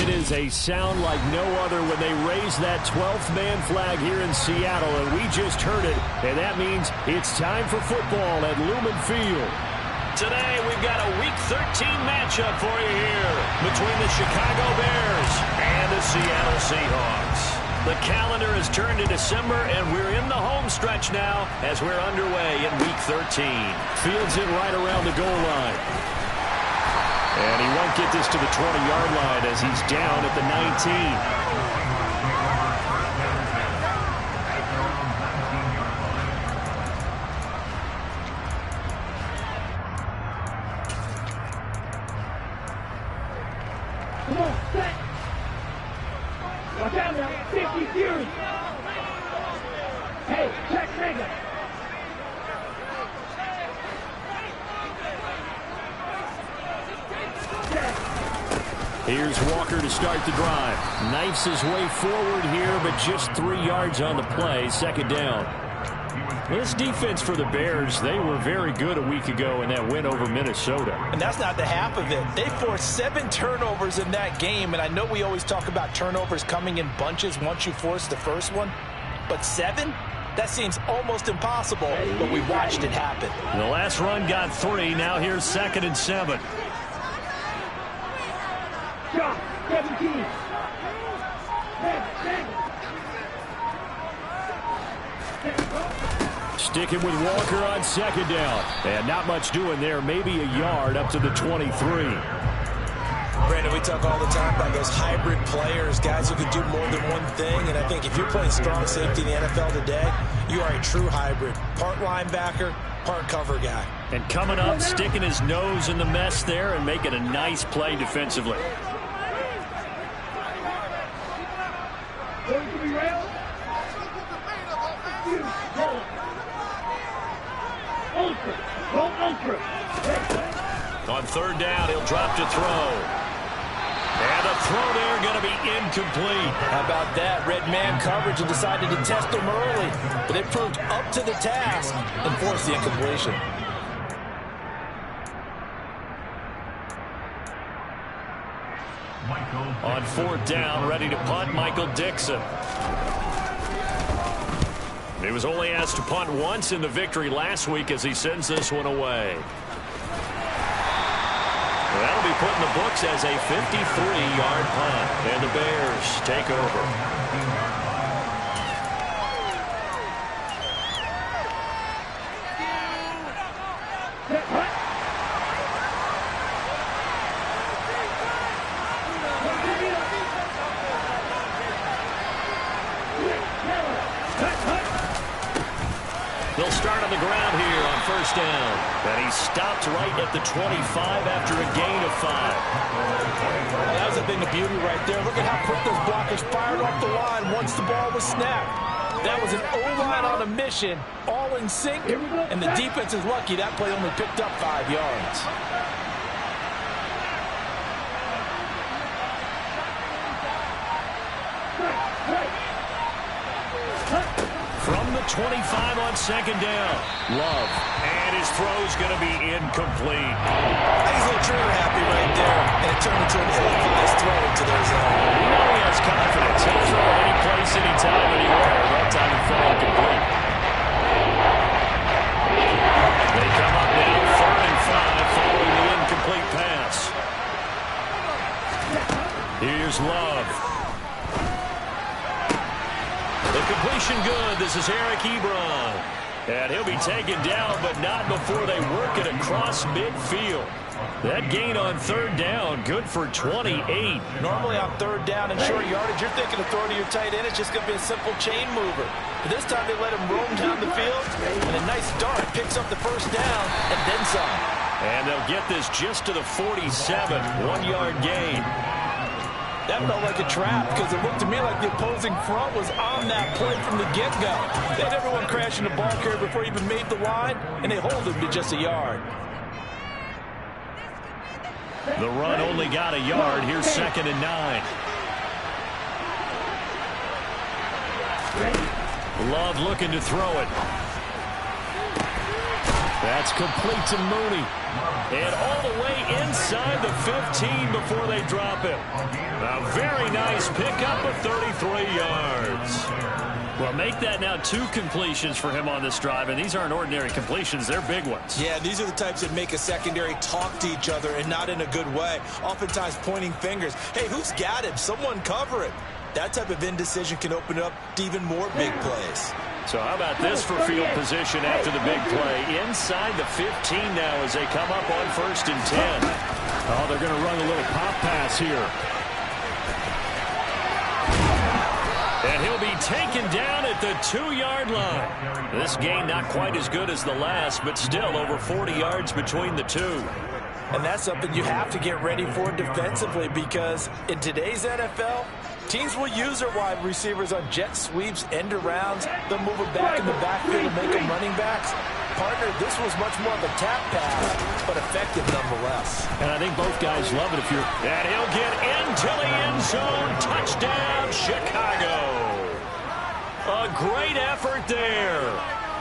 It is a sound like no other when they raise that 12th man flag here in Seattle, and we just heard it, and that means it's time for football at Lumen Field. Today, we've got a Week 13 matchup for you here between the Chicago Bears and the Seattle Seahawks. The calendar has turned to December, and we're in the home stretch now as we're underway in Week 13. Fields it right around the goal line. And he won't get this to the 20-yard line as he's down at the 19. Come on, set. Watch out now. 50 Fury. Hey, check nigga. Here's Walker to start the drive. Knifes his way forward here, but just 3 yards on the play. Second down. This defense for the Bears, they were very good a week ago in that win over Minnesota. And that's not the half of it. They forced 7 turnovers in that game, and I know we always talk about turnovers coming in bunches once you force the first one, but 7? That seems almost impossible, but we watched it happen. The last run got 3. Now here's 2nd and 7. Shot, 17. Sticking with Walker on 2nd down. And not much doing there. Maybe a yard up to the 23. Brandon, we talk all the time about those hybrid players, guys who can do more than one thing. And I think if you're playing strong safety in the NFL today, you are a true hybrid. Part linebacker, part cover guy. And coming up, sticking his nose in the mess there and making a nice play defensively. On 3rd down, he'll drop to throw. And the throw there going to be incomplete. How about that? Red man coverage and decided to test him early. But it proved up to the task and forced the incompletion. On 4th down, ready to punt, Michael Dixon. He was only asked to punt once in the victory last week as he sends this one away. That'll be put in the books as a 53-yard punt. And the Bears take over. They'll start on the ground here on 1st down. And he stopped right at the 25 after a gain of 5. Well, that was a thing of beauty right there. Look at how quick those blockers fired off the line once the ball was snapped. That was an O-line on a mission, all in sync, and the defense is lucky that play only picked up 5 yards. From the 25 on 2nd down. Love. And his throw's going to be incomplete. He's a little trigger happy right there. And it turned into an ill-advised throw into their zone. We know he has confidence. He'll throw any place, anytime, anywhere. That time he fell incomplete. They come up now 3rd and 5 following the incomplete pass. Here's Love. The completion good. This is Eric Ebron. And he'll be taken down, but not before they work it across midfield. That gain on 3rd down, good for 28. Normally on 3rd down and short yardage, you're thinking of throwing to your tight end. It's just going to be a simple chain mover. But this time they let him roam down the field, and a nice dart picks up the 1st down and then some. And they'll get this just to the 47, 1-yard gain. That felt like a trap because it looked to me like the opposing front was on that play from the get-go. They had everyone crashing the ball carrier before he even made the line, and they hold him to just a yard. The run only got a yard. Here's 2nd and 9. Love looking to throw it. That's complete to Mooney. And all the way inside the 15 before they drop it. A very nice pickup of 33 yards. Well, make that now 2 completions for him on this drive, and these aren't ordinary completions. They're big ones. Yeah, these are the types that make a secondary talk to each other and not in a good way, oftentimes pointing fingers. Hey, who's got him? Someone cover it. That type of indecision can open up to even more big plays. So how about this for field position after the big play? Inside the 15 now as they come up on 1st and 10. Oh, they're going to run a little pop pass here. And he'll be taken down at the 2-yard line. This gain not quite as good as the last, but still over 40 yards between the two. And that's something you have to get ready for defensively, because in today's NFL, teams will use their wide receivers on jet sweeps, end arounds. They'll move it back in the backfield and make them running backs. Partner, this was much more of a tap pass, but effective nonetheless. And I think both guys love it if you're... And he'll get into the end zone. Touchdown, Chicago. A great effort there.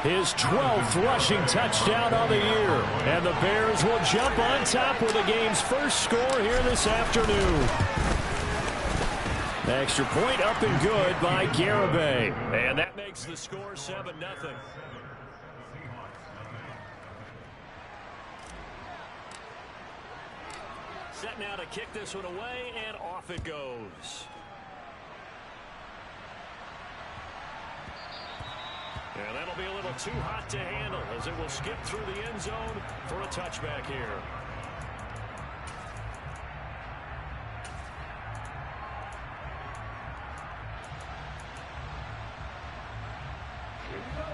His 12th rushing touchdown on the year. And the Bears will jump on top with the game's first score here this afternoon. Extra point up and good by Garibay. And that makes the score 7-0. Set now to kick this one away, and off it goes. And that'll be a little too hot to handle as it will skip through the end zone for a touchback here.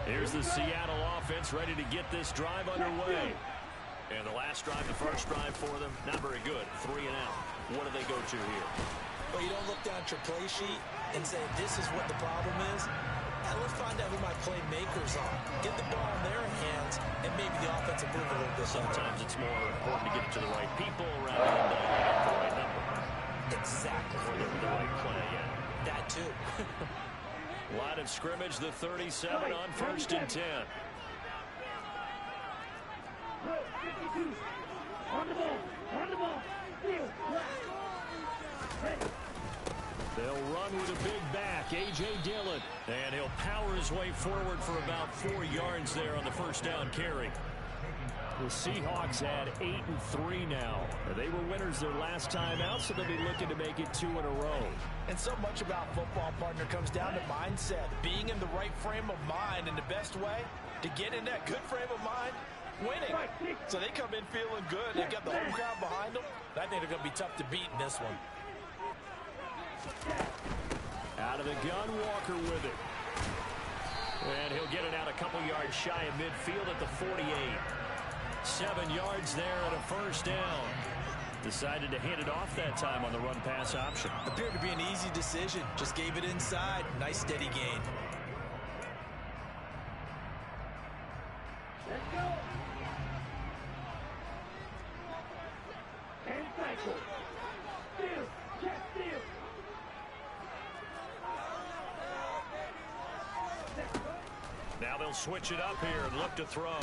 Here's the Seattle offense ready to get this drive underway. And the last drive, the first drive for them, not very good. 3 and out. What do they go to here? Well, you don't look down at your play sheet and say, this is what the problem is. Now let's find out who my playmakers are. Get the ball in their hands, and maybe the offense will move a little bit. Sometimes it's more important to get it to the right people rather than the right number. Exactly. Or the right play, yeah. That too. Line of scrimmage, the 37 on 1st and 10. They'll run with a big back, A.J. Dillon. And he'll power his way forward for about 4 yards there on the first down carry. The Seahawks had 8-3 now. They were winners their last time out, so they'll be looking to make it 2 in a row. And so much about football, partner, comes down to mindset. Being in the right frame of mind, and the best way to get in that good frame of mind, winning. So they come in feeling good. They've got the home crowd behind them. I think they're going to be tough to beat in this one. Out of the gun, Walker with it. And he'll get it out a couple yards shy of midfield at the 48. 7 yards there at a first down. Decided to hand it off that time on the run-pass option. Appeared to be an easy decision. Just gave it inside. Nice steady gain. Let's go. And cycle. Steal. Check steal. Now they'll switch it up here and look to throw.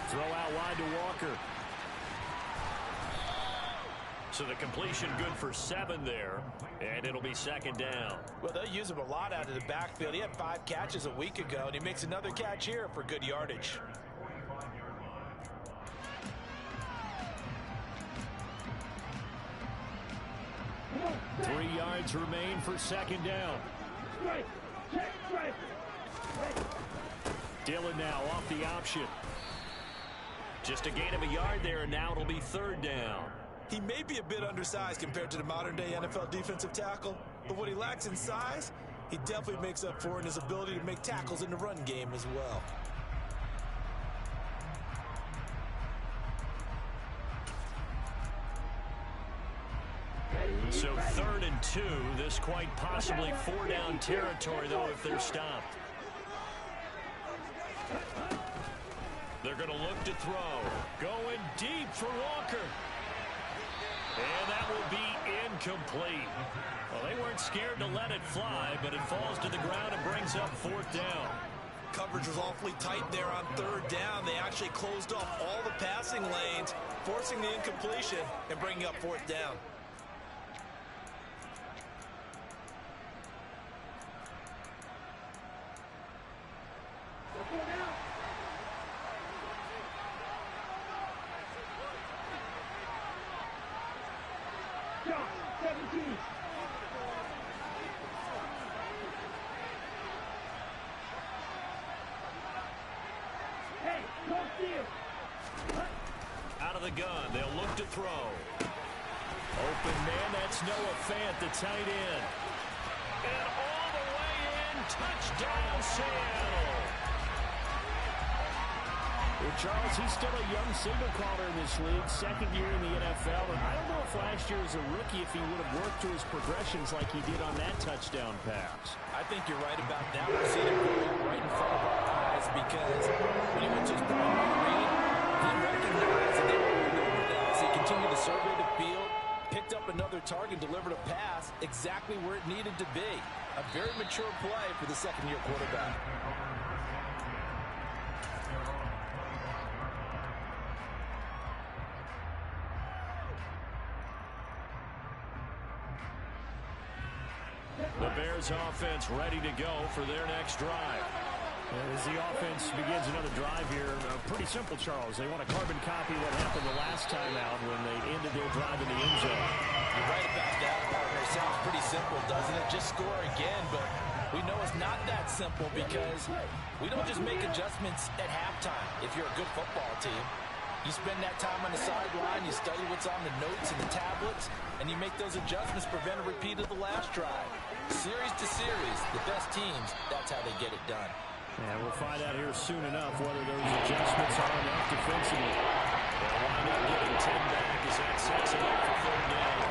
Throw out wide to Walker. So the completion good for 7 there, and it'll be 2nd down. Well, they'll use him a lot out of the backfield. He had 5 catches a week ago, and he makes another catch here for good yardage. On. 3 yards remain for 2nd down. Strike. Check strike. Dillon now off the option. Just a gain of a yard there, and now it'll be 3rd down. He may be a bit undersized compared to the modern-day NFL defensive tackle, but what he lacks in size, he definitely makes up for in his ability to make tackles in the run game as well. So 3rd and 2, this quite possibly 4-down territory, though, if they're stopped. They're going to look to throw. Going deep for Walker. And that will be incomplete. Well, they weren't scared to let it fly, but it falls to the ground and brings up 4th down. Coverage was awfully tight there on 3rd down. They actually actually closed off all the passing lanes, forcing the incompletion and bringing up fourth down. John, 17. Hey, no steal. Out of the gun, they'll look to throw. Open man, that's Noah Fant, the tight end. And all the way in, touchdown Seattle. Well, Charles, he's still a young signal caller in this league, second year in the NFL, and I don't know if last year as a rookie if he would have worked through his progressions like he did on that touchdown pass. I think you're right about that. We're seeing it right in front of our eyes because when he went to his primary read, he recognized that they were moving over that as he continued to survey the field, picked up another target, delivered a pass exactly where it needed to be. A very mature play for the second-year quarterback. The Bears offense ready to go for their next drive. As the offense begins another drive here, pretty simple, Charles. They want to carbon copy what happened the last time out when they ended their drive in the end zone. You're right about that, partner. Sounds pretty simple, doesn't it? Just score again, but we know it's not that simple because we don't just make adjustments at halftime if you're a good football team. You spend that time on the sideline, you study what's on the notes and the tablets, and you make those adjustments, prevent a repeat of the last drive. Series to series, the best teams, that's how they get it done. And we'll find out here soon enough whether those adjustments are enough defensively. They'll wind up getting 10 back as that sets them up for third down.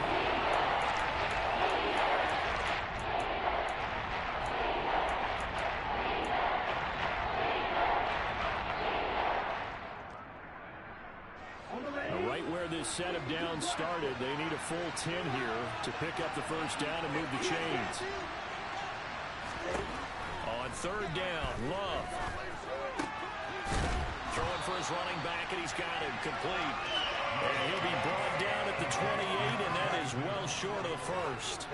Right where this set of downs started, they need a full 10 here to pick up the first down and move the chains. On third down, Love. Throwing for his running back, and he's got him complete. And he'll be brought down at the 28, and that is well short of the first.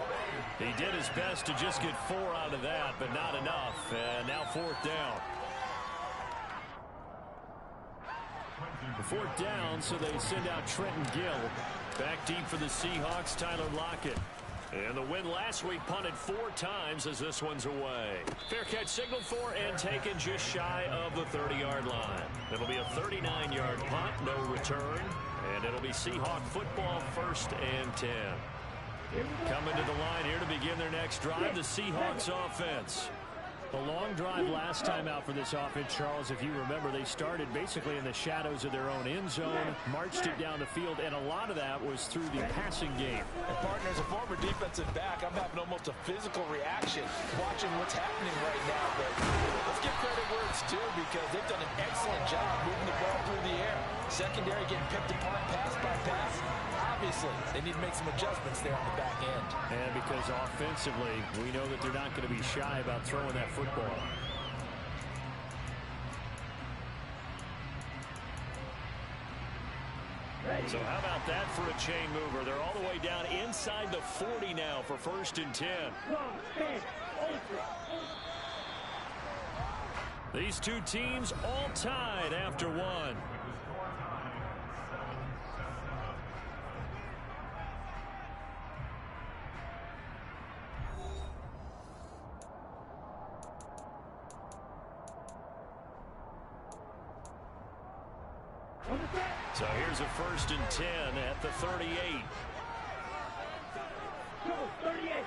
He did his best to just get 4 out of that, but not enough. And now fourth down. Fourth down, so they send out Trenton Gill. Back deep for the Seahawks, Tyler Lockett. And the win last week punted 4 times as this one's away. Fair catch signaled for and taken just shy of the 30-yard line. It'll be a 39-yard punt, no return. And it'll be Seahawk football, 1st and 10. Coming to the line here to begin their next drive, the Seahawks offense. A long drive last time out for this offense, Charles. If you remember, they started basically in the shadows of their own end zone, marched it down the field, and a lot of that was through the passing game. And partner, as a former defensive back, I'm having almost a physical reaction watching what's happening right now. But let's give credit where it's due because they've done an excellent job moving the ball through the air. Secondary getting picked apart pass by pass. Obviously, they need to make some adjustments there on the back end. And because offensively, we know that they're not going to be shy about throwing that football. So how about that for a chain mover? They're all the way down inside the 40 now for 1st and 10. These two teams all tied after one. So here's a 1st and 10 at the 38. Go, 38.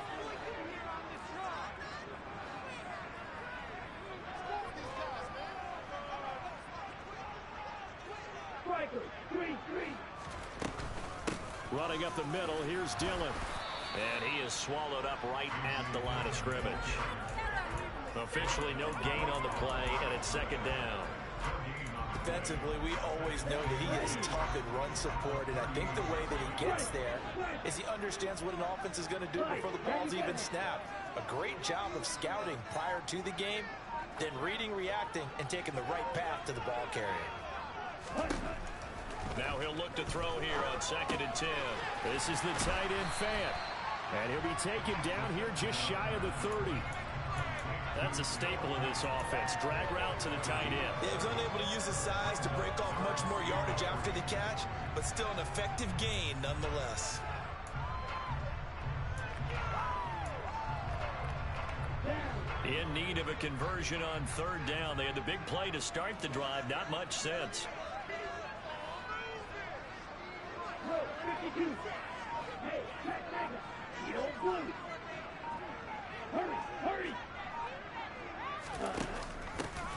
Striker, 3-3. Running up the middle, here's Dillon. And he is swallowed up right at the line of scrimmage. Officially no gain on the play, and it's 2nd down. Defensively, we always know that he is tough in run support, and I think the way that he gets there is he understands what an offense is going to do before the ball's even snapped. A great job of scouting prior to the game, then reading, reacting, and taking the right path to the ball carrier. Now he'll look to throw here on 2nd and 10. This is the tight end Fant. And he'll be taken down here just shy of the 30. That's a staple of this offense. Drag route to the tight end. Yeah, he was unable to use his size to break off much more yardage after the catch, but still an effective gain nonetheless. In need of a conversion on 3rd down. They had the big play to start the drive. Not much sense. 52. Hey, you don't blue. Hurry.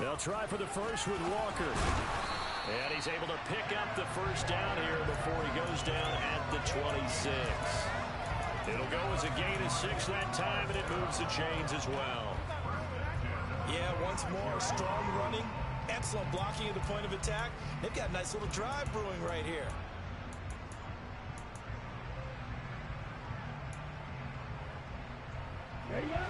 They'll try for the first with Walker. And he's able to pick up the first down here before he goes down at the 26. It'll go as a gain of 6 that time, and it moves the chains as well. Yeah, once more, strong running, excellent blocking at the point of attack. They've got a nice little drive brewing right here. Ready up.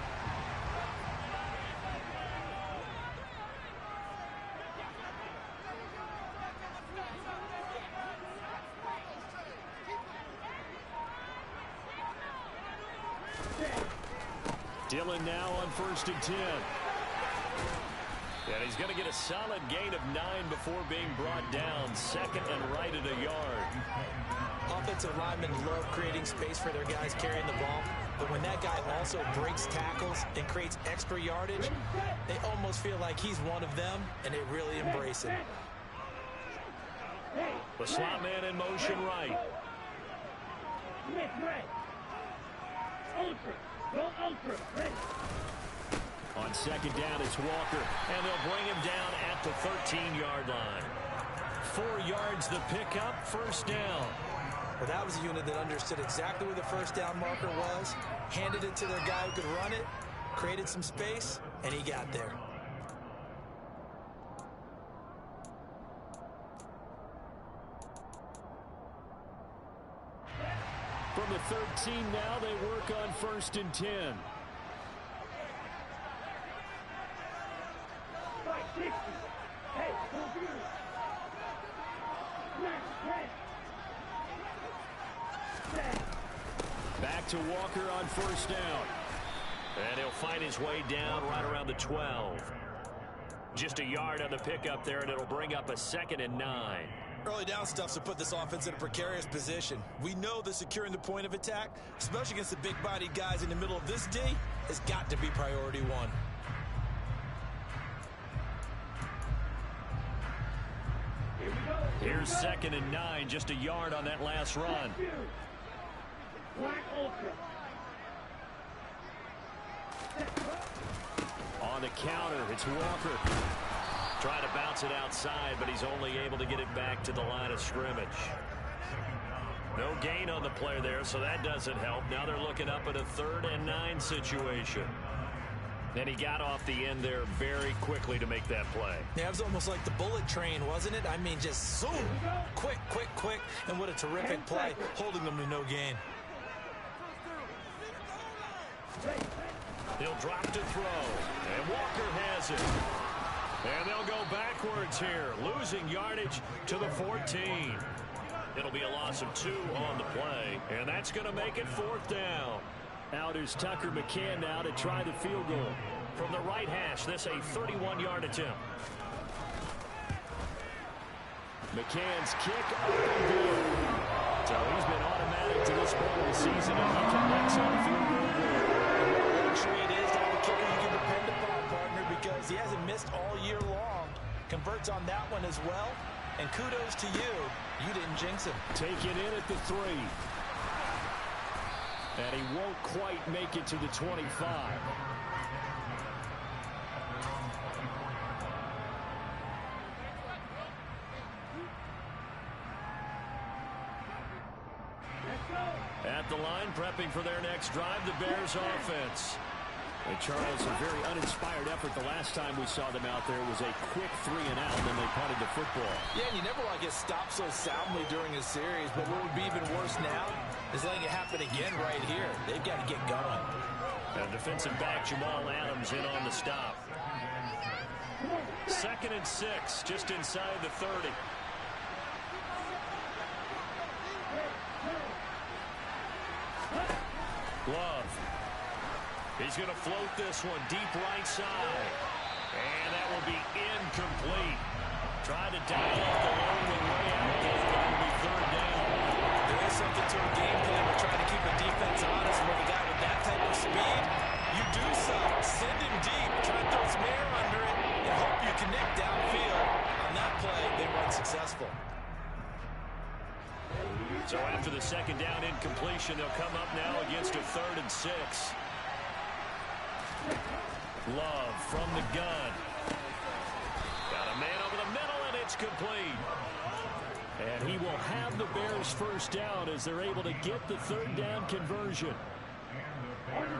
Dillon now on 1st and 10. And he's going to get a solid gain of 9 before being brought down. 2nd and right at a yard. Offensive linemen love creating space for their guys carrying the ball. But when that guy also breaks tackles and creates extra yardage, they almost feel like he's one of them, and they really embrace it. The slot man in motion right. Smith right. Ultra. Go ultra. Ready. On 2nd down, it's Walker, and they'll bring him down at the 13-yard line. 4 yards the pickup, 1st down. Well, that was a unit that understood exactly where the first down marker was, handed it to their guy who could run it, created some space, and he got there. From the 13 now, they work on 1st and 10. 60. Hey, computer. Back to Walker on 1st down. And he'll find his way down right around the 12. Just a yard on the pickup there, and it'll bring up a 2nd and 9. Early down stuff's to put this offense in a precarious position. We know that securing the point of attack, especially against the big-bodied guys in the middle of this D, has got to be priority 1. Here's 2nd and 9, just a yard on that last run. Black ultra. On the counter, it's Walker. Trying to bounce it outside, but he's only able to get it back to the line of scrimmage. No gain on the play there, so that doesn't help. Now they're looking up at a 3rd and 9 situation. And he got off the end there very quickly to make that play. Yeah, it was almost like the bullet train, wasn't it? I mean, just zoom. Quick. And what a terrific play, holding them to no gain. He'll drop to throw. And Walker has it. And they'll go backwards here, losing yardage to the 14. It'll be a loss of 2 on the play. And that's going to make it 4th down. Out is Tucker McCann now to try the field goal. From the right hash, this a 31-yard attempt. McCann's kick up and good. So he's been automatic to this point of the season, and he connects on the field goal. Luxury it is to have a kicker you can depend upon, partner, because he hasn't missed all year long. Converts on that one as well. And kudos to you. You didn't jinx him. Taken in at the 3. And he won't quite make it to the 25. At the line, prepping for their next drive, the Bears offense. And Charles, a very uninspired effort the last time we saw them out there. It was a quick 3 and out, then they punted the football. Yeah, and you never want to get stopped so soundly during a series, but what would be even worse now is letting it happen again right here. They've got to get going. And defensive back Jamal Adams in on the stop. 2nd and 6, just inside the 30. Love. He's going to float this one deep right side. And that will be incomplete. Tried to dial up the long way out there, but it'll be third down. There is something to a game plan. We're trying to keep the defense honest. With a guy with that type of speed, you do so. Send him deep. Try to throw some air under it and hope you connect downfield. On that play, they were unsuccessful. So after the second down incompletion, they'll come up now against a 3rd and 6. Love from the gun. Got a man over the middle, and it's complete. And he will have the Bears first down as they're able to get the 3rd down conversion.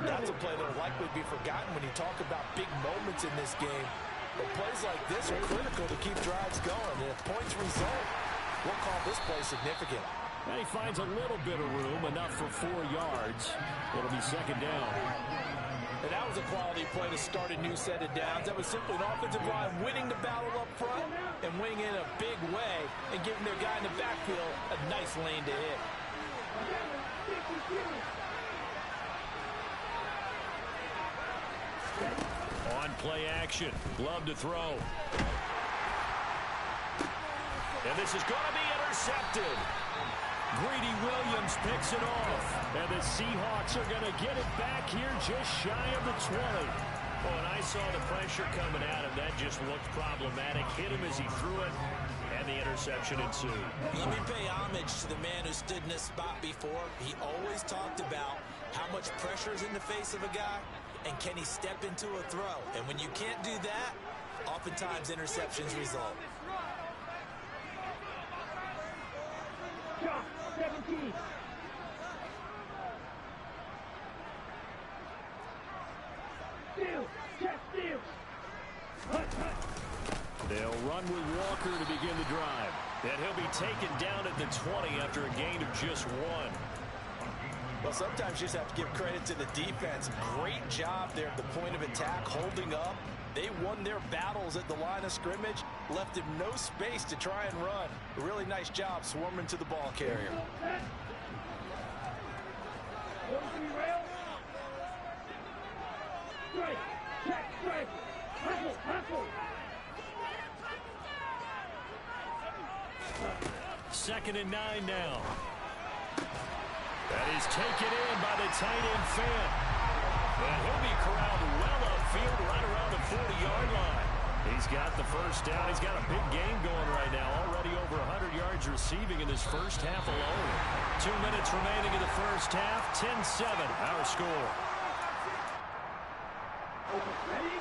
That's a play that will likely be forgotten when you talk about big moments in this game. But plays like this are critical to keep drives going. And if points result, we'll call this play significant. And he finds a little bit of room, enough for 4 yards. It'll be second down. And that was a quality play to start a new set of downs. That was simply an offensive line winning the battle up front and winning in a big way and giving their guy in the backfield a nice lane to hit. On play action. Love to throw. And this is going to be intercepted. Greedy Williams picks it off. And the Seahawks are going to get it back here just shy of the 20. Oh, and I saw the pressure coming at him. That just looked problematic. Hit him as he threw it, and the interception ensued. Let me pay homage to the man who stood in this spot before. He always talked about how much pressure is in the face of a guy, and can he step into a throw. And when you can't do that, oftentimes interceptions result. 17. Steal. Check steal. They'll run with Walker to begin the drive. And he'll be taken down at the 20 after a gain of just 1. Well, sometimes you just have to give credit to the defense. Great job there at the point of attack, holding up. They won their battles at the line of scrimmage, left him no space to try and run. A really nice job swarming to the ball carrier. Strike. Check. Strike. Hustle. Second and 9 now. That is taken in by the tight end Fan. And he'll be corralled well upfield right around the 40-yard line. He's got the first down. He's got a big game going right now. Already over 100 yards receiving in this first half alone. 2 minutes remaining in the first half. 10-7, our score. Ready?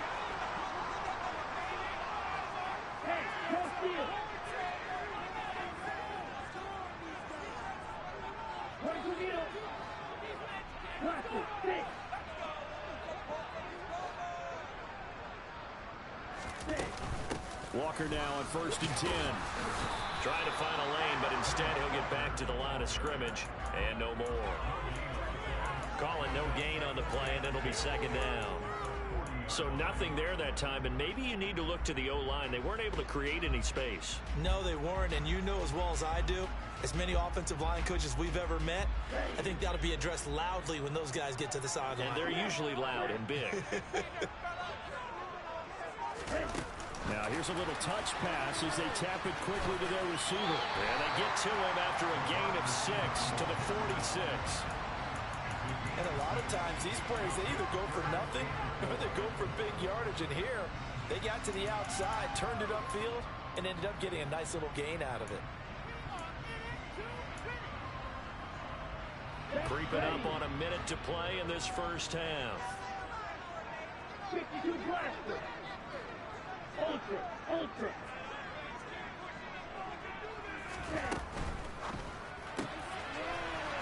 Hey, go steal. Point to middle. Classic. 6. Walker now on 1st and 10. Trying to find a lane, but instead he'll get back to the line of scrimmage. And no more. Calling no gain on the play, and it'll be second down. So nothing there that time, and maybe you need to look to the O-line. They weren't able to create any space. No, they weren't, and you know as well as I do, as many offensive line coaches we've ever met, I think that'll be addressed loudly when those guys get to the sideline. And they're usually loud and big. Now here's a little touch pass as they tap it quickly to their receiver. And they get to him after a gain of 6 to the 46. And a lot of times these players, they either go for nothing or they go for big yardage. And here, they got to the outside, turned it upfield, and ended up getting a nice little gain out of it. Creeping up on a minute to play in this first half. 52 blaster. Ultra.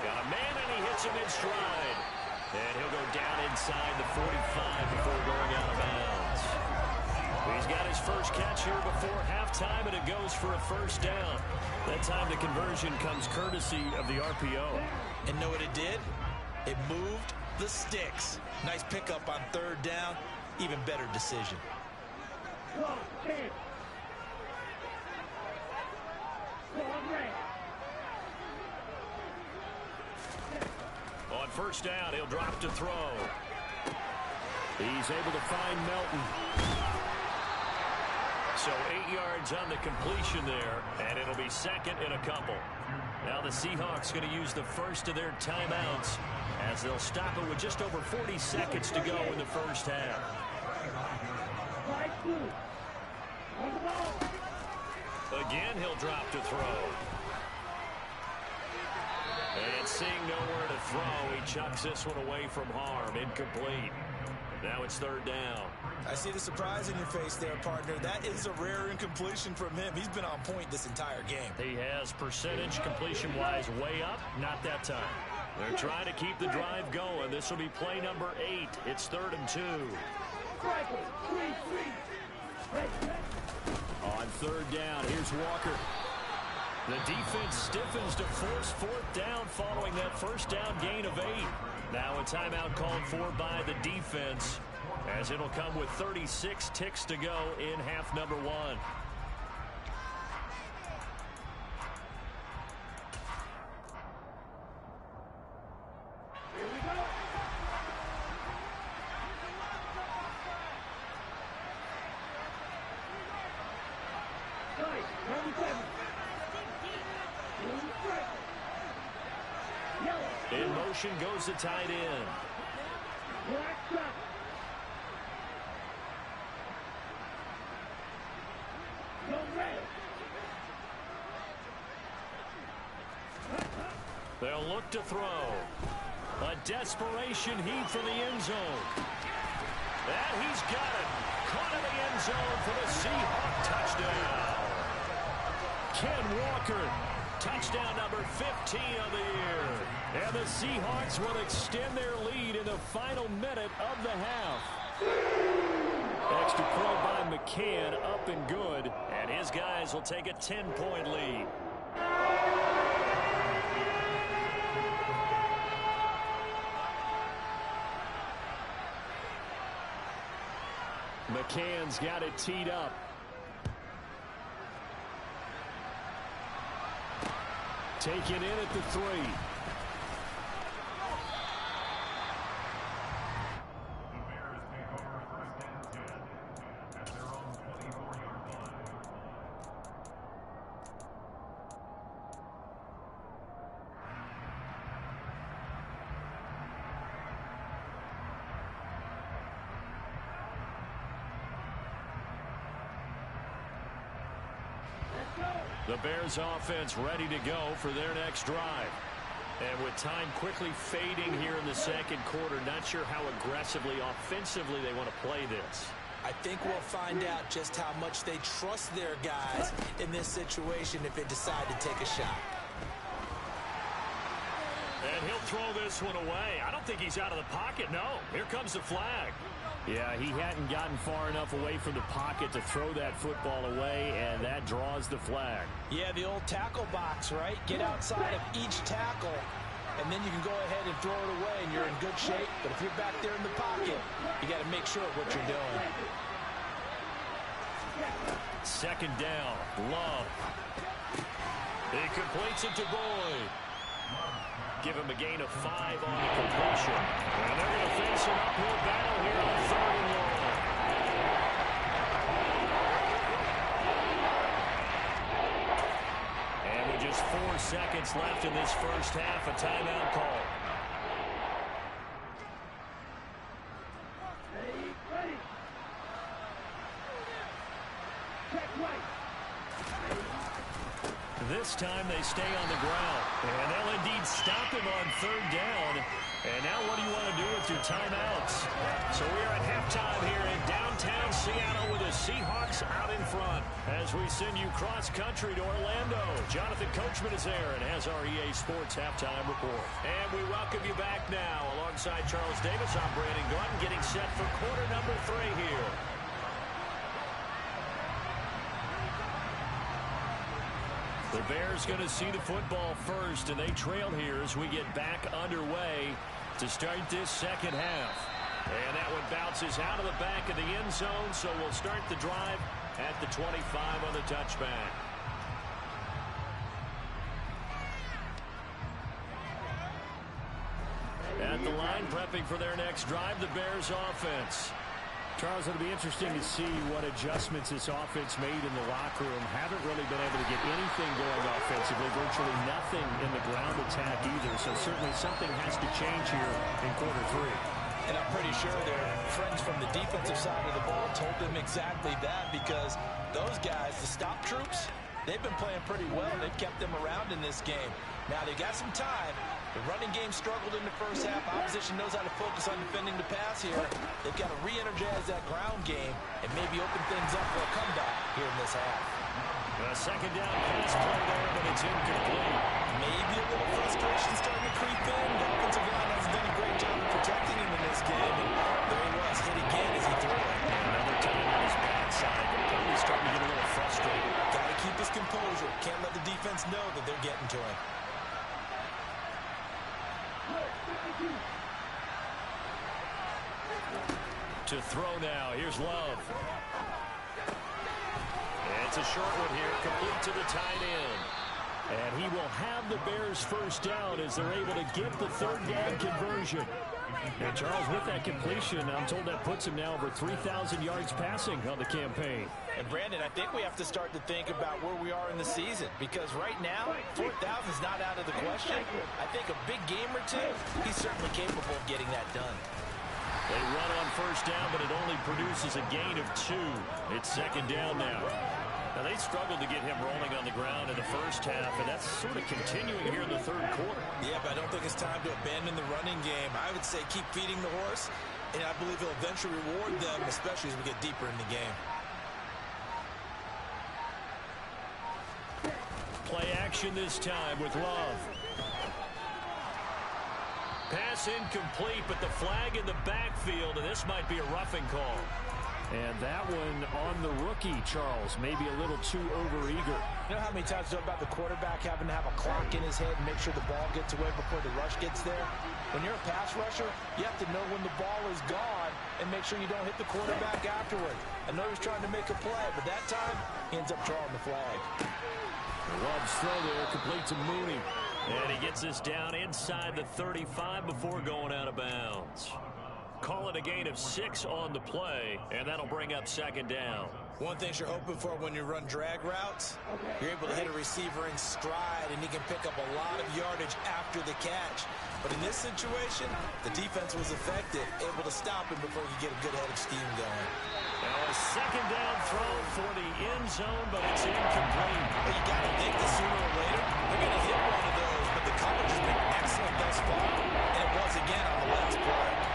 Got a man, and he hits him in stride. And he'll go down inside the 45 before going out of bounds. He's got his first catch here before halftime, and it goes for a first down. That time the conversion comes courtesy of the RPO. And know what it did? It moved the sticks. Nice pickup on 3rd down. Even better decision. first down. He'll drop to throw. He's able to find Melton. So 8 yards on the completion there, and it'll be second and a couple. Now the Seahawks going to use the first of their timeouts as they'll stop it with just over 40 seconds to go in the first half. Again, he'll drop to throw. And seeing nowhere to throw, he chucks this one away from harm. Incomplete. Now it's third down. I see the surprise in your face there, partner. That is a rare incompletion from him. He's been on point this entire game. He has percentage completion-wise way up. Not that time. They're trying to keep the drive going. This will be play number 8. It's 3rd and 2. On third down, here's Walker. The defense stiffens to force fourth down following that first down gain of 8. Now a timeout called for by the defense, as it'll come with 36 ticks to go in half number 1. Here we go. Nice. 97. In motion goes the tight end. Black shot. Go red. They'll look to throw. A desperation heave for the end zone. And he's got it. Caught in the end zone for the Seahawk touchdown. Ken Walker. Touchdown number 15 of the year. And the Seahawks will extend their lead in the final minute of the half. Extra point by McCann, up and good. And his guys will take a 10-point lead. McCann's got it teed up. Taken in at the 3. The Bears offense ready to go for their next drive. And with time quickly fading here in the second quarter, not sure how aggressively, offensively they want to play this. I think we'll find out just how much they trust their guys in this situation if they decide to take a shot. And he'll throw this one away. I don't think he's out of the pocket, no. Here comes the flag. Yeah, he hadn't gotten far enough away from the pocket to throw that football away, and that draws the flag. Yeah, the old tackle box, right? Get outside of each tackle, and then you can go ahead and throw it away, and you're in good shape. But if you're back there in the pocket, you got to make sure of what you're doing. Second down, Love. He completes it to Boyd. Give him a gain of 5 on the completion. And they're going to face an uphill battle here on 3rd and long. And with just 4 seconds left in this first half, a timeout call. Ready. Check right. This time they stay on the ground. And they'll indeed stop him on 3rd down. And now what do you want to do with your timeouts? So we are at halftime here in downtown Seattle with the Seahawks out in front. As we send you cross-country to Orlando, Jonathan Coachman is there and has our EA Sports halftime report. And we welcome you back now. Alongside Charles Davis, I'm Brandon Gordon, getting set for quarter number 3 here. The Bears going to see the football first, and they trail here as we get back underway to start this second half. And that one bounces out of the back of the end zone, so we'll start the drive at the 25 on the touchback. the line, prepping for their next drive, the Bears offense. Charles, it'll be interesting to see what adjustments this offense made in the locker room. Haven't really been able to get anything going offensively, virtually nothing in the ground attack either. So certainly something has to change here in quarter three. And I'm pretty sure their friends from the defensive side of the ball told them exactly that, because those guys, the stop troops, they've been playing pretty well. They've kept them around in this game. Now, they got some time. The running game struggled in the first half. Opposition knows how to focus on defending the pass here. They've got to re-energize that ground game and maybe open things up for a comeback here in this half. A second down pass play there, but it's incomplete. Maybe a little frustration starting to creep in. The offensive line has done a great job of protecting him in this game. And there he was, hit again as he threw it. Another time on his backside. He's starting to get a little frustrated. Got to keep his composure. Can't let the defense know that they're getting to him. To throw now. Here's Love. It's a short one here, complete to the tight end. And he will have the Bears first down as they're able to get the third down conversion. And Charles, with that completion, I'm told that puts him now over 3,000 yards passing on the campaign. And Brandon, I think we have to start to think about where we are in the season, because right now, 4,000 is not out of the question. I think a big game or two, he's certainly capable of getting that done. They run on first down, but it only produces a gain of 2. It's second down now. Now, they struggled to get him rolling on the ground in the first half, and that's sort of continuing here in the third quarter. Yeah, but I don't think it's time to abandon the running game. I would say keep feeding the horse, and I believe he'll eventually reward them, especially as we get deeper in the game. Play action this time with Love. Pass incomplete, but the flag in the backfield, and this might be a roughing call. And that one on the rookie, Charles, maybe a little too overeager. You know how many times you talk about the quarterback having to have a clock in his head and make sure the ball gets away before the rush gets there? When you're a pass rusher, you have to know when the ball is gone and make sure you don't hit the quarterback afterward. I know he's trying to make a play, but that time, he ends up drawing the flag. Love's throw there, complete to Mooney. And he gets this down inside the 35 before going out of bounds. Call it a gain of 6 on the play, and that'll bring up second down. One thing you're hoping for when you run drag routes, you're able to hit a receiver in stride, and he can pick up a lot of yardage after the catch. But in this situation, the defense was effective, able to stop him before he could get a good head of steam going. Now a second down throw for the end zone, but it's incomplete. Well, you got to think that sooner or later, they're going to hit one of those, but the coverage has been excellent thus far, and it was again on the last play.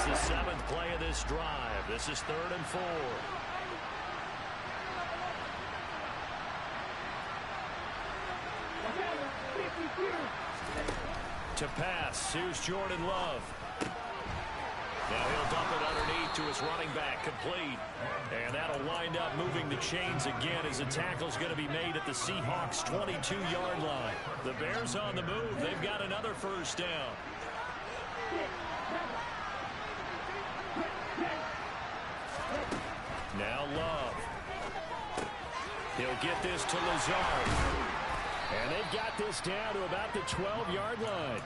The 7th play of this drive. This is 3rd and 4. To pass, here's Jordan Love. Now he'll dump it underneath to his running back, complete. And that'll wind up moving the chains again as the tackle's going to be made at the Seahawks' 22-yard line. The Bears on the move. They've got another first down. Now Love. He'll get this to Lazard. And they've got this down to about the 12-yard line.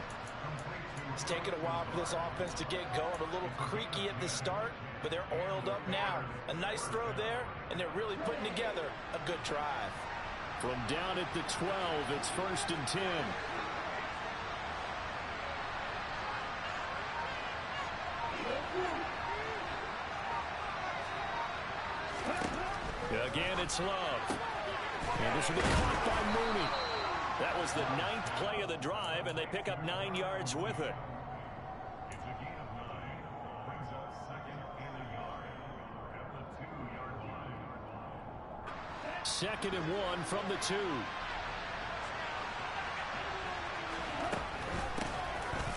It's taken a while for this offense to get going. A little creaky at the start, but they're oiled up now. A nice throw there, and they're really putting together a good drive. From down at the 12, it's 1st and 10. Again, it's Love. And this will be caught by Mooney. That was the 9th play of the drive, and they pick up 9 yards with it. It's a gain of 9. Brings up 2nd and a yard at the 2-yard line. 2nd and 1 from the 2.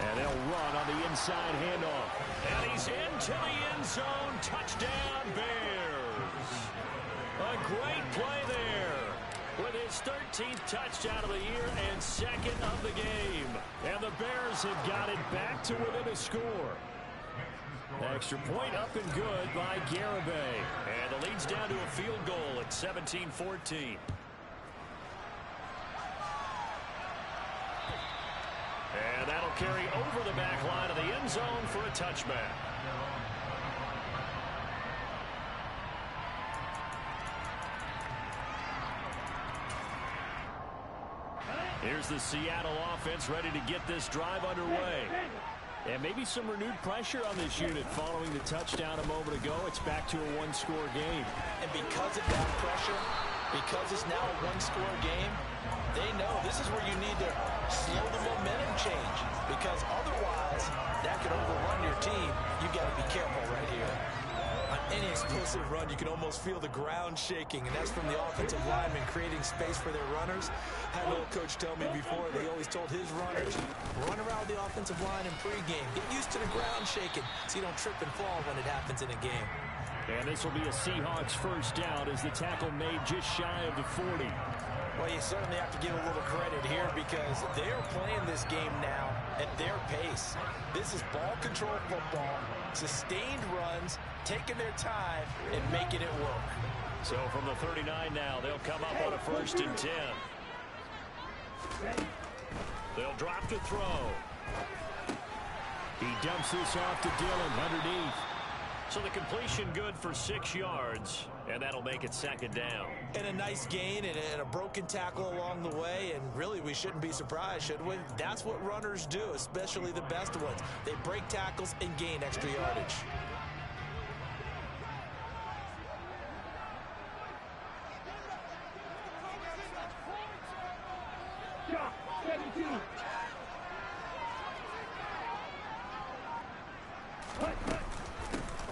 And they'll run on the inside handoff. And he's into the end zone. Touchdown, Bears. A great play there with his 13th touchdown of the year and 2nd of the game. And the Bears have got it back to within a score. Extra point up and good by Garibay. And the lead's down to a field goal at 17-14. carry over the back line of the end zone for a touchback. Here's the Seattle offense ready to get this drive underway. And maybe some renewed pressure on this unit following the touchdown a moment ago. It's back to a one-score game. And because of that pressure, because it's now a one-score game, they know this is where you need to slow the momentum change. Because otherwise, that could overrun your team. You've got to be careful right here. On any explosive run, you can almost feel the ground shaking, and that's from the offensive linemen creating space for their runners. I had an old coach tell me before, they always told his runners, run around the offensive line in pregame. Get used to the ground shaking so you don't trip and fall when it happens in a game. And this will be a Seahawks first down as the tackle made just shy of the 40. Well, you certainly have to give a little credit here because they are playing this game now at their pace. This is ball control football, sustained runs, taking their time, and making it work. So from the 39 now, they'll come up on a 1st and 10. They'll drop to throw. He dumps this off to Dillon underneath. So the completion good for 6 yards, and that'll make it 2nd down. And a nice gain and a broken tackle along the way, and really we shouldn't be surprised, should we? That's what runners do, especially the best ones. They break tackles and gain extra yardage.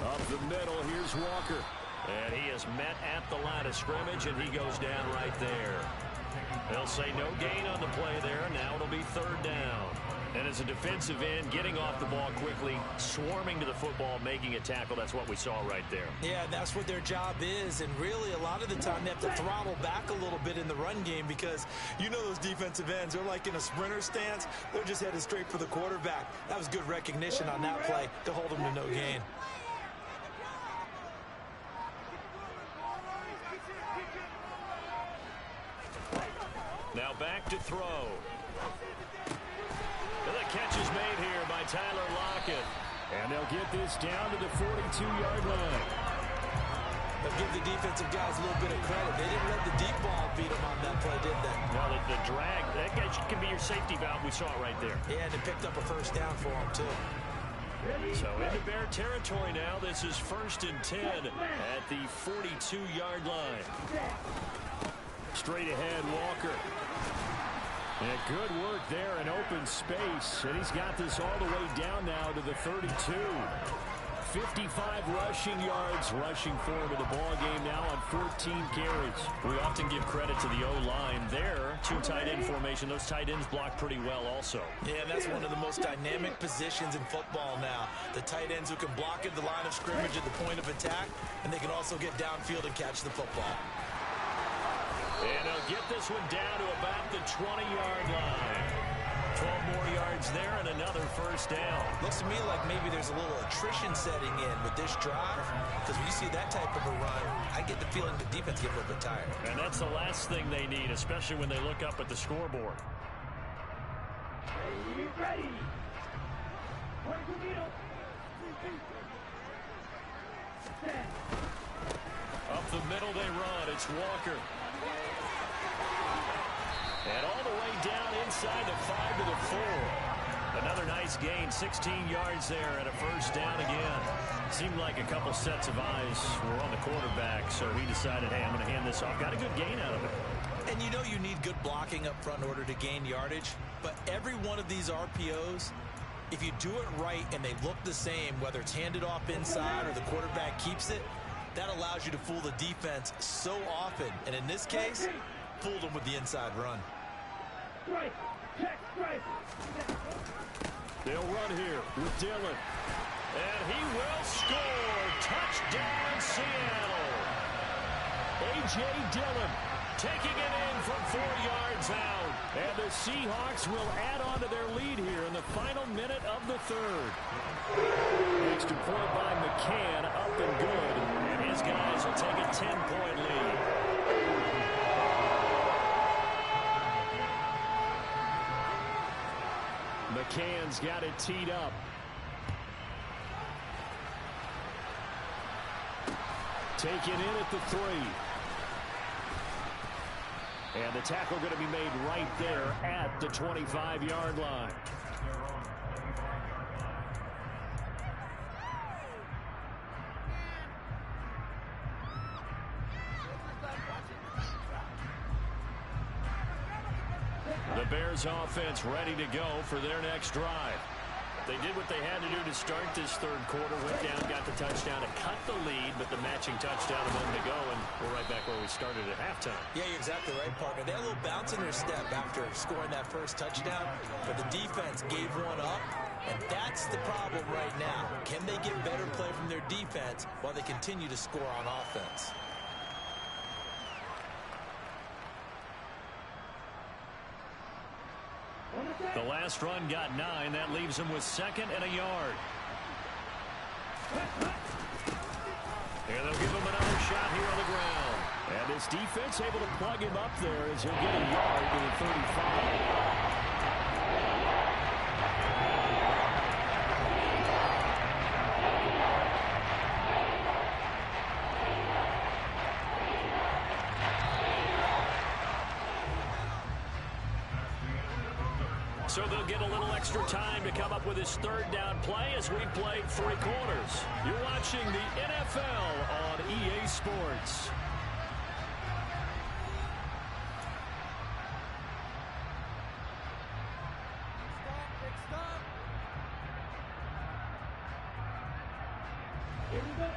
Up the middle, here's Walker. And he is met at the line of scrimmage, and he goes down right there. They'll say no gain on the play there. Now it'll be 3rd down. And as a defensive end, getting off the ball quickly, swarming to the football, making a tackle, that's what we saw right there. Yeah, that's what their job is, and really a lot of the time they have to throttle back a little bit in the run game because you know those defensive ends, they're like in a sprinter stance. They're just headed straight for the quarterback. That was good recognition on that play to hold them to no gain. Now back to throw. And the catch is made here by Tyler Lockett. And they'll get this down to the 42-yard line. They'll give the defensive guys a little bit of credit. They didn't let the deep ball beat them on that play, did they? Well, the drag, that can be your safety valve. We saw it right there. Yeah, and it picked up a 1st down for them, too. So into Bear territory now. This is 1st and 10 at the 42-yard line. Straight ahead, Walker. And good work there in open space. And he's got this all the way down now to the 32. 55 rushing yards rushing forward to the ball game now on 14 carries. We often give credit to the O-line there. 2 tight end formation. Those tight ends block pretty well also. Yeah, that's one of the most dynamic positions in football now. The tight ends who can block at the line of scrimmage at the point of attack, and they can also get downfield and catch the football. And they'll get this one down to about the 20-yard line. 12 more yards there and another 1st down. Looks to me like maybe there's a little attrition setting in with this drive, because when you see that type of a run, I get the feeling the defense gets a little bit tired. And that's the last thing they need, especially when they look up at the scoreboard. Ready. Up the middle they run. It's Walker. And all the way down inside the 5 to the 4. Another nice gain, 16 yards there and a 1st down again. Seemed like a couple sets of eyes were on the quarterback, so he decided, hey, I'm going to hand this off. Got a good gain out of it. And you know you need good blocking up front in order to gain yardage, but every one of these RPOs, if you do it right and they look the same, whether it's handed off inside or the quarterback keeps it, that allows you to fool the defense so often. And in this case, fooled them with the inside run. They'll run here with Dillon. And he will score. Touchdown, Seattle. A.J. Dillon taking it in from 4 yards out. And the Seahawks will add on to their lead here in the final minute of the 3rd. Extra point by McCann, up and good. And his guys will take a 10-point lead. McCann He's got it teed up. Taken in at the 3. And the tackle going to be made right there at the 25-yard line. The Bears offense ready to go for their next drive. They did what they had to do to start this third quarter. Went down, got the touchdown to cut the lead, but the matching touchdown a moment ago, and we're right back where we started at halftime. Yeah, you're exactly right, partner. They had a little bounce in their step after scoring that first touchdown, but the defense gave one up, and that's the problem right now. Can they get better play from their defense while they continue to score on offense? The last run got 9. That leaves him with 2nd and a yard. And they'll give him another shot here on the ground. And this defense able to plug him up there as he'll get a yard to the 35. So they'll get a little extra time to come up with his third down play as we played 3 quarters. You're watching the NFL on EA Sports.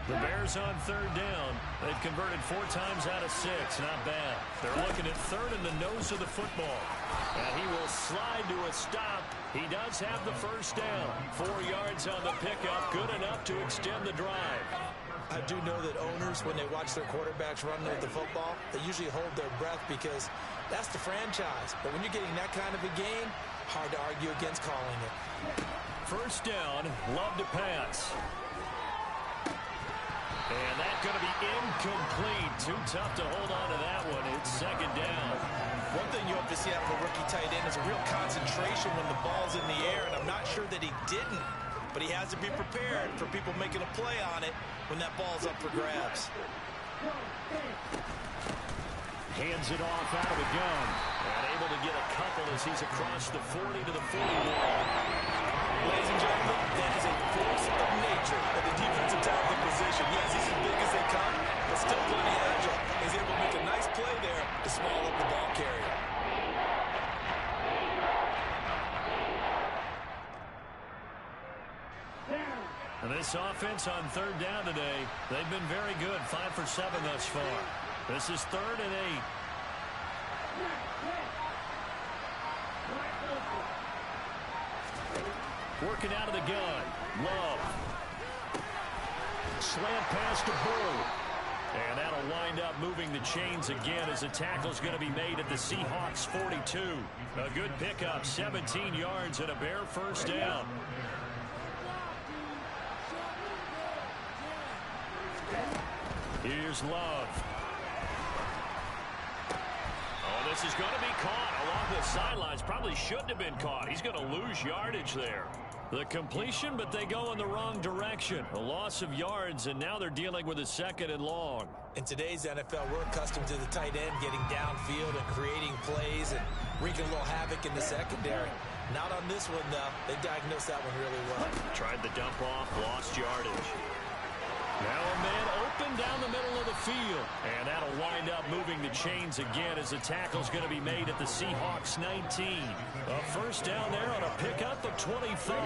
The Bears on 3rd down. They've converted 4 times out of 6. Not bad. They're looking at 3rd in the nose of the football. And he will slide to a stop. He does have the first down. 4 yards on the pickup. Good enough to extend the drive. I do know that owners, when they watch their quarterbacks run with the football, they usually hold their breath because that's the franchise. But when you're getting that kind of a game, hard to argue against calling it. First down, Love to pass. And that's going to be incomplete. Too tough to hold on to that one. It's 2nd down. One thing you hope to see out of a rookie tight end is a real concentration when the ball's in the air, and I'm not sure that he didn't, but he has to be prepared for people making a play on it when that ball's up for grabs. Hands it off out of the gun. And able to get a couple as he's across the 40 to the 41. Ladies and gentlemen, that is a force of nature at the defensive tackle position. Yes, he's as big as they come, but still plenty agile. He's able to make a nice play there to small up the ball carrier. And this offense on 3rd down today, they've been very good. 5 for 7 thus far. This is 3rd and 8. Working out of the gun. Love. Slant pass to Bull. And that'll wind up moving the chains again as the tackle's going to be made at the Seahawks 42. A good pickup, 17 yards and a Bear first down. Here's Love. Oh, this is going to be caught along the sidelines. Probably shouldn't have been caught. He's going to lose yardage there. The completion, but they go in the wrong direction. A loss of yards, and now they're dealing with a 2nd and long. In today's NFL, we're accustomed to the tight end getting downfield and creating plays and wreaking a little havoc in the secondary. Not on this one, though. They diagnosed that one really well. Tried the dump off, lost yardage. Now a man open down the middle of the field. And that'll wind up moving the chains again as the tackle's going to be made at the Seahawks 19. A first down there on a pickup of 25.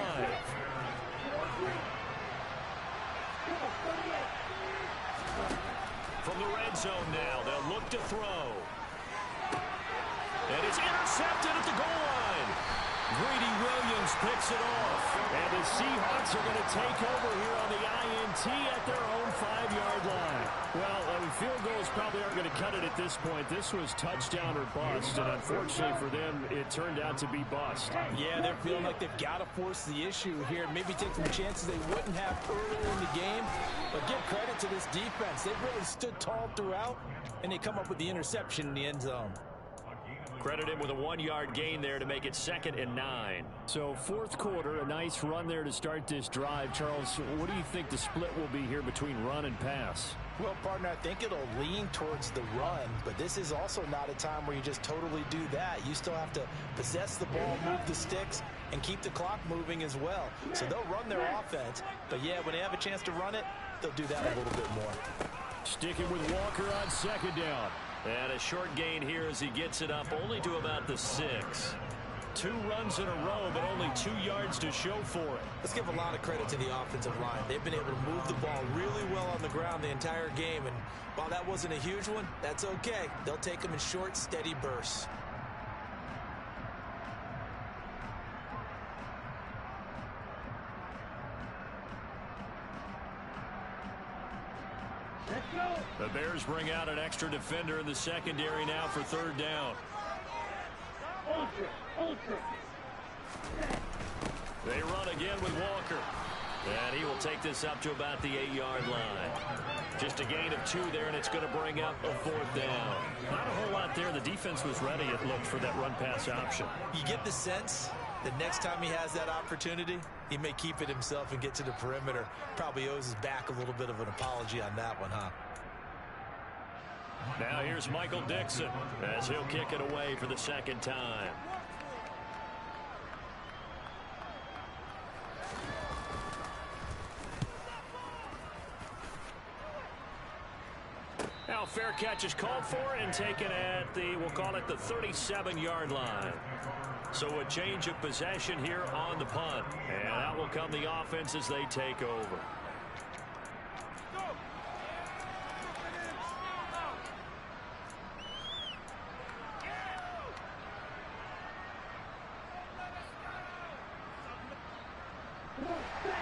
From the red zone now, they'll look to throw. And it's intercepted at the goal line. Greedy Williams picks it off. And the Seahawks are going to take over here on the INT at their own 5-yard line. Well, field goals probably aren't going to cut it at this point. This was touchdown or bust, and unfortunately for them, it turned out to be bust. Yeah, they're feeling like they've got to force the issue here and maybe take some chances they wouldn't have earlier in the game. But give credit to this defense. They've really stood tall throughout, and they come up with the interception in the end zone. Credit him with a 1-yard gain there to make it 2nd and 9. So fourth quarter, a nice run there to start this drive. Charles, what do you think the split will be here between run and pass? Well, partner, I think it'll lean towards the run, but this is also not a time where you just totally do that. You still have to possess the ball, move the sticks, and keep the clock moving as well. So they'll run their offense, but yeah, when they have a chance to run it, they'll do that a little bit more. Sticking with Walker on 2nd down. And a short gain here as he gets it up only to about the 6. 2 runs in a row, but only 2 yards to show for it. Let's give a lot of credit to the offensive line. They've been able to move the ball really well on the ground the entire game, and while that wasn't a huge one, that's okay. They'll take them in short, steady bursts. The Bears bring out an extra defender in the secondary now for 3rd down. They run again with Walker. And he will take this up to about the 8-yard line. Just a gain of 2 there, and it's going to bring up a 4th down. Not a whole lot there. The defense was ready, it looked, for that run-pass option. You get the sense that next time he has that opportunity, he may keep it himself and get to the perimeter. Probably owes his back a little bit of an apology on that one, huh? Now here's Michael Dixon as he'll kick it away for the 2nd time. Now fair catch is called for and taken at the, we'll call it the 37-yard line. So a change of possession here on the punt. And out will come the offense as they take over.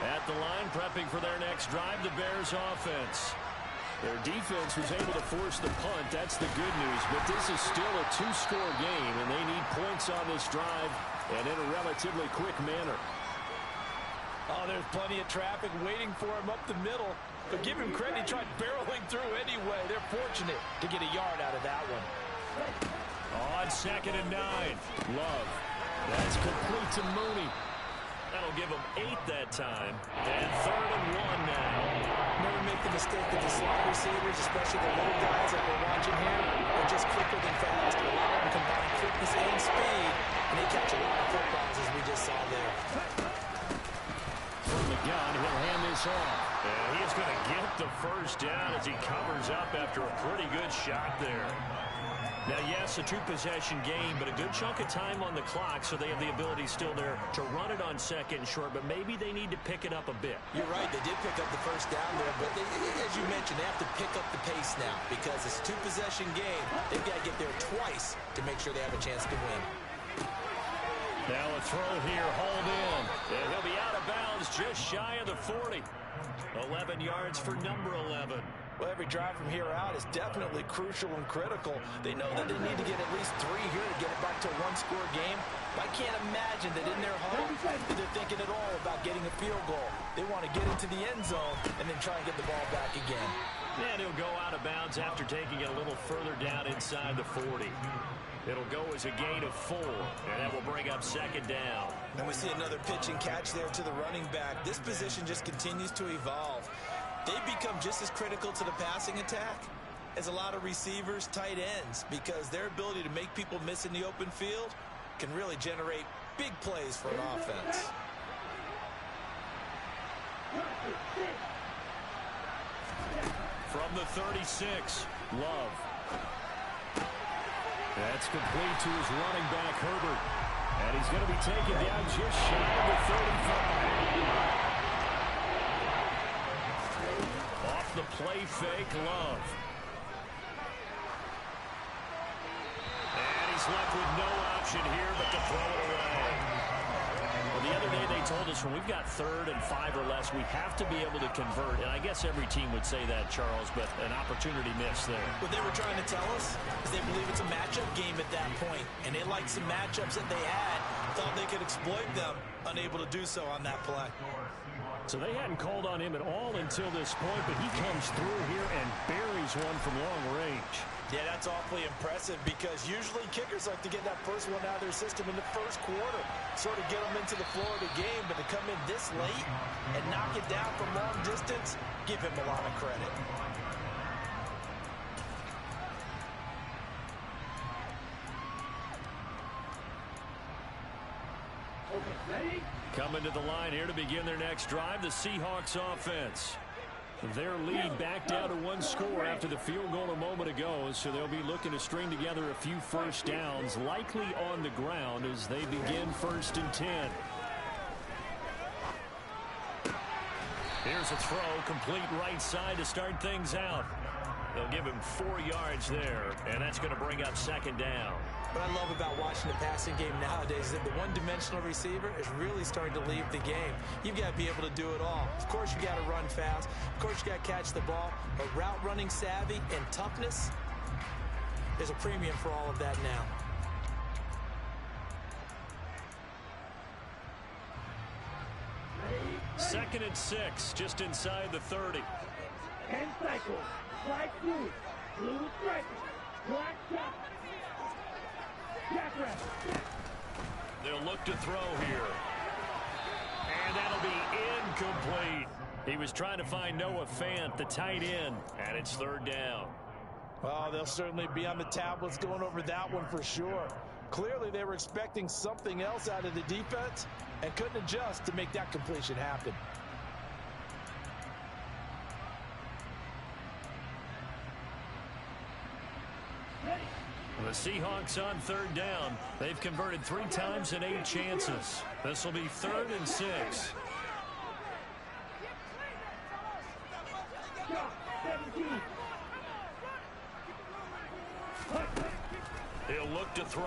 At the line, prepping for their next drive, the Bears offense. Their defense was able to force the punt. That's the good news. But this is still a 2-score game, and they need points on this drive and in a relatively quick manner. Oh, there's plenty of traffic waiting for him up the middle. But give him credit, he tried barreling through anyway. They're fortunate to get a yard out of that one. On 2nd and 9. Love. That's complete to Mooney. That'll give them 8 that time. And 3rd and 1 now. Never make the mistake that the slot receivers, especially the little guys that we're watching here, are just quicker than fast. A lot of them combine quickness and speed, and they catch a lot of footballs as we just saw there. From the gun, he'll hand this off. And he's going to get the 1st down as he covers up after a pretty good shot there. Now, yes, a 2-possession game, but a good chunk of time on the clock, so they have the ability still there to run it on 2nd and short, but maybe they need to pick it up a bit. You're right. They did pick up the 1st down there, but as you mentioned, they have to pick up the pace now because it's a 2-possession game. They've got to get there twice to make sure they have a chance to win. Now a throw here, hauled in, and he'll be out of bounds just shy of the 40. 11 yards for number 11. Well, every drive from here out is definitely crucial and critical. They know that they need to get at least 3 here to get it back to a 1-score game. But I can't imagine that in their huddle that they're thinking at all about getting a field goal. They want to get into the end zone and then try and get the ball back again. And he'll go out of bounds after taking it a little further down inside the 40. It'll go as a gain of 4, and that will bring up 2nd down. And we see another pitch and catch there to the running back. This position just continues to evolve. They've become just as critical to the passing attack as a lot of receivers, tight ends, because their ability to make people miss in the open field can really generate big plays for an offense. From the 36, Love. That's complete to his running back, Herbert. And he's going to be taken down just shy of the 35. Off the play fake, Love. And he's left with no option here but to throw it away. Well, the other day they told us when we've got 3rd and 5 or less, we have to be able to convert. And I guess every team would say that, Charles, but an opportunity missed there. What they were trying to tell us is they believe it's a matchup game at that point, and they liked some matchups that they had, thought they could exploit them, unable to do so on that play. So they hadn't called on him at all until this point, but he comes through here and buries one from long range. Yeah, that's awfully impressive because usually kickers like to get that first one out of their system in the first quarter, sort of get them into the flow of the game, but to come in this late and knock it down from long distance, give him a lot of credit. Coming to the line here to begin their next drive, the Seahawks offense. Their lead back down to one score after the field goal a moment ago, so they'll be looking to string together a few first downs, likely on the ground as they begin 1st and 10. Here's a throw, complete right side to start things out. They'll give him 4 yards there, and that's going to bring up 2nd down. What I love about watching the passing game nowadays is that the one-dimensional receiver is really starting to leave the game. You've got to be able to do it all. Of course, you got to run fast. Of course, you got to catch the ball. But route running savvy and toughness, there's a premium for all of that now. Second and 6, just inside the 30. 10 cycles, flag blue, blue striker, black shot. They'll look to throw here. And that'll be incomplete. He was trying to find Noah Fant, the tight end, and it's 3rd down. Oh, they'll certainly be on the tablets going over that one for sure. Clearly, they were expecting something else out of the defense and couldn't adjust to make that completion happen. The Seahawks on 3rd down. They've converted 3 times in 8 chances. This will be 3rd and 6. He'll look to throw.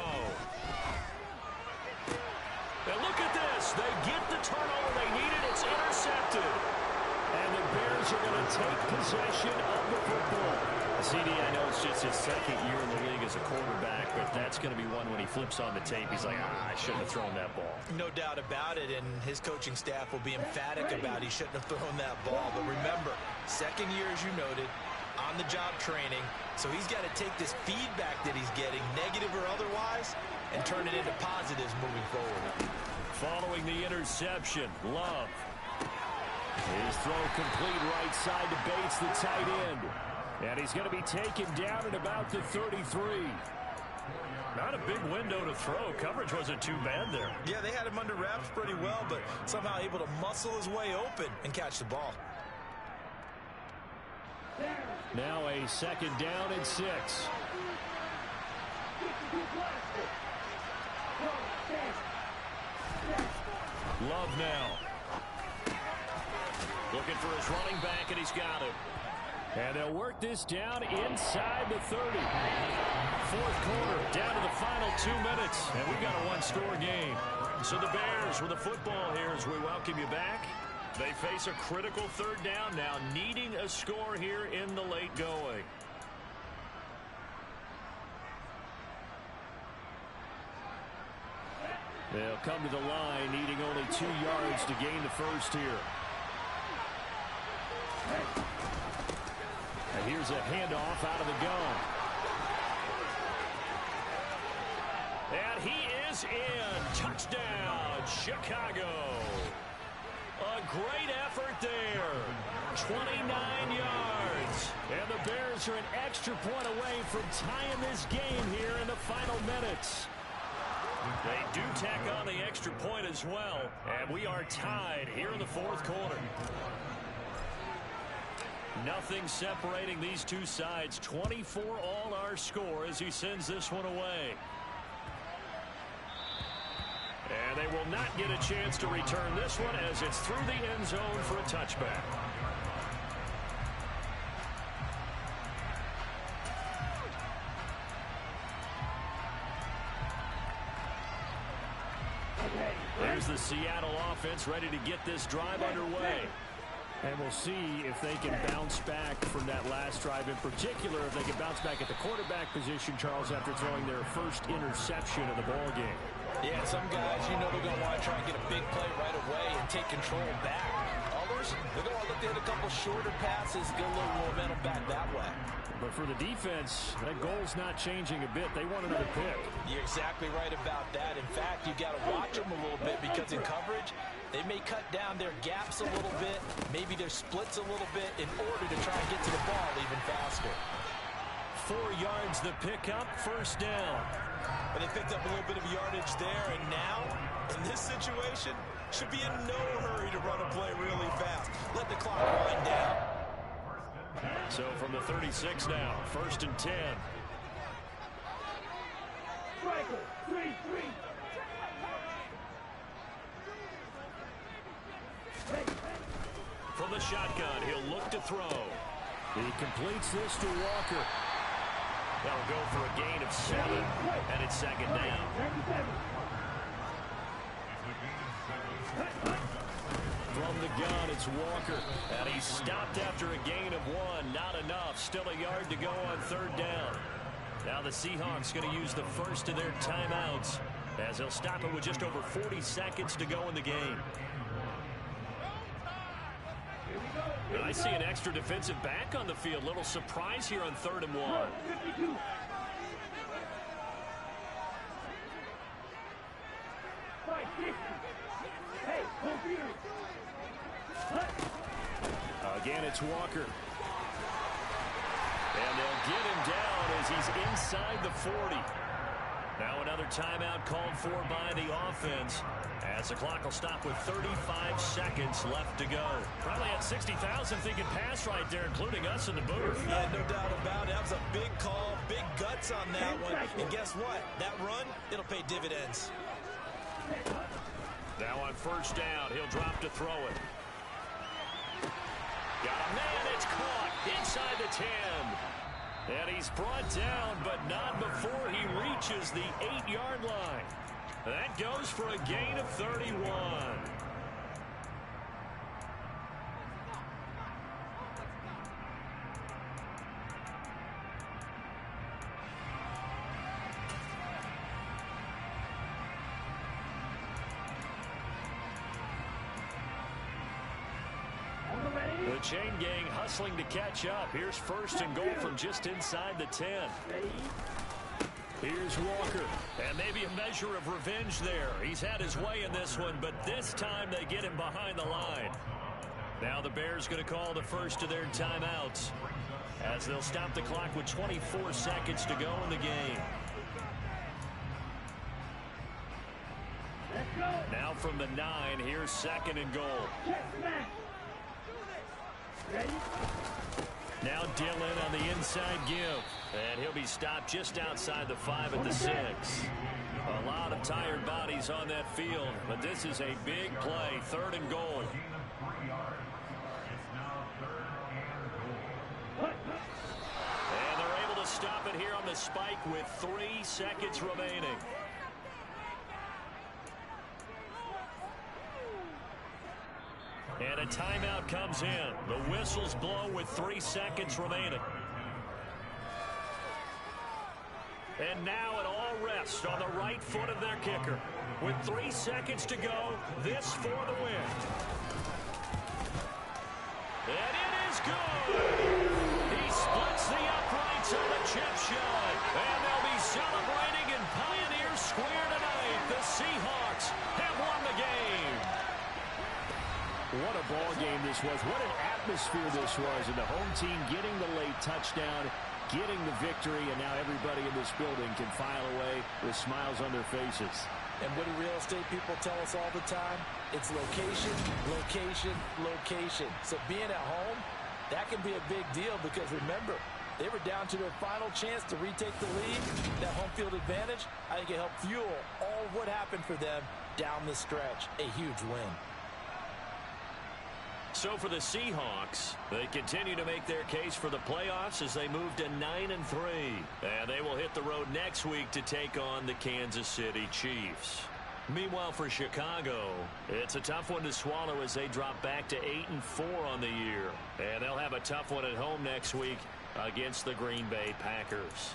And look at this. They get the turnover they needed. It's intercepted. And the Bears are going to take possession of the football. CD, I know it's just his 2nd year in the league as a quarterback, but that's going to be one when he flips on the tape. He's like, I shouldn't have thrown that ball. No doubt about it, and his coaching staff will be emphatic about he shouldn't have thrown that ball. But remember, 2nd year, as you noted, on-the-job training, so he's got to take this feedback that he's getting, negative or otherwise, and turn it into positives moving forward. Following the interception, Love. His throw complete right side to Bates, the tight end. And he's going to be taken down at about the 33. Not a big window to throw. Coverage wasn't too bad there. Yeah, they had him under wraps pretty well, but somehow able to muscle his way open and catch the ball. Now a 2nd down and 6. Love now. Looking for his running back, and he's got it. And they'll work this down inside the 30. 4th quarter, down to the final 2 minutes. And we've got a one-score game. So the Bears with the football here as we welcome you back. They face a critical 3rd down now, needing a score here in the late going. They'll come to the line, needing only 2 yards to gain the first here. And here's a handoff out of the gun. And he is in. Touchdown, Chicago. A great effort there. 29 yards. And the Bears are an extra point away from tying this game here in the final minutes. They do tack on the extra point as well. And we are tied here in the 4th quarter. Nothing separating these two sides. 24 all our score as he sends this one away. And they will not get a chance to return this one as it's through the end zone for a touchback. There's the Seattle offense ready to get this drive underway. And we'll see if they can bounce back from that last drive. In particular, if they can bounce back at the quarterback position, Charles, after throwing their first interception of the ballgame. Yeah, some guys, you know, they're going to want to try and get a big play right away and take control back. Others, they're going to look to hit a couple shorter passes, get a little momentum back that way. But But for the defense, that goal's not changing a bit. They want another pick. You're exactly right about that. In fact, you got to watch them a little bit because in coverage, they may cut down their gaps a little bit, maybe their splits a little bit in order to try and get to the ball even faster. 4 yards the pickup, first down. But they picked up a little bit of yardage there, and now, in this situation, should be in no hurry to run a play really fast. Let the clock wind down. So from the 36 now, first and 10. Striker, 3-3. From the shotgun, he'll look to throw. He completes this to Walker. That'll go for a gain of 7, and it's second down. From the gun, it's Walker. And he's stopped after a gain of 1. Not enough. Still a yard to go on third down. Now the Seahawks going to use the first of their timeouts as they'll stop it with just over 40 seconds to go in the game. And I see an extra defensive back on the field. Little surprise here on 3rd and 1. Hey, again, it's Walker. And they'll get him down as he's inside the 40. Now another timeout called for by the offense as the clock will stop with 35 seconds left to go. Probably had 60,000 thinking pass right there, including us in the booth. Yeah, no doubt about it. That was a big call, big guts on that one. And guess what? That run, it'll pay dividends. Now on first down, he'll drop to throw it. Got a man, it's caught inside the 10. And he's brought down, but not before he reaches the 8-yard line. That goes for a gain of 31. The chain gang hustling to catch up. Here's first and goal from just inside the 10. Here's Walker, and maybe a measure of revenge there. He's had his way in this one, but this time they get him behind the line. Now the Bears going to call the first of their timeouts as they'll stop the clock with 24 seconds to go in the game. Now from the 9, here's second and goal. Now Dillon on the inside give. And he'll be stopped just outside the 5 at the 6. A lot of tired bodies on that field, but this is a big play. 3rd and goal. And they're able to stop it here on the spike with 3 seconds remaining. And a timeout comes in. The whistles blow with 3 seconds remaining. And now it all rests on the right foot of their kicker. With 3 seconds to go, this for the win. And it is good. He splits the uprights on the chip shot. And they'll be celebrating in Pioneer Square tonight. The Seahawks have won the game. What a ball game this was. What an atmosphere this was. And the home team getting the late touchdown, getting the victory, and now everybody in this building can file away with smiles on their faces. And what do real estate people tell us all the time? It's location, location, location. So being at home, that can be a big deal because remember, they were down to their final chance to retake the lead. That home field advantage, I think it helped fuel all of what happened for them down the stretch. A huge win. So for the Seahawks, they continue to make their case for the playoffs as they move to 9-3. And they will hit the road next week to take on the Kansas City Chiefs. Meanwhile, for Chicago, it's a tough one to swallow as they drop back to 8-4 on the year. And they'll have a tough one at home next week against the Green Bay Packers.